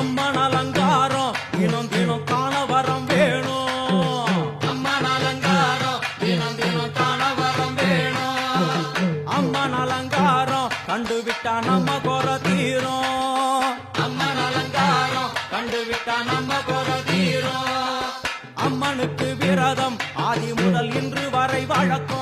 அம்மன் அலங்காரம் தினம் தினம் காண வரம் வேணும். அம்மன் அலங்காரம் தினம் தினம் காண வரம் வேணும். அம்மன் அலங்காரம் கண்டுவிட்டா நம்ம குறை தீரும். அம்மன் அலங்காரம் கண்டுவிட்டா நம்ம குறை தீரும். அம்மனுக்கு விரதம் ஆதி முதல் இன்று வரை வழக்கம்.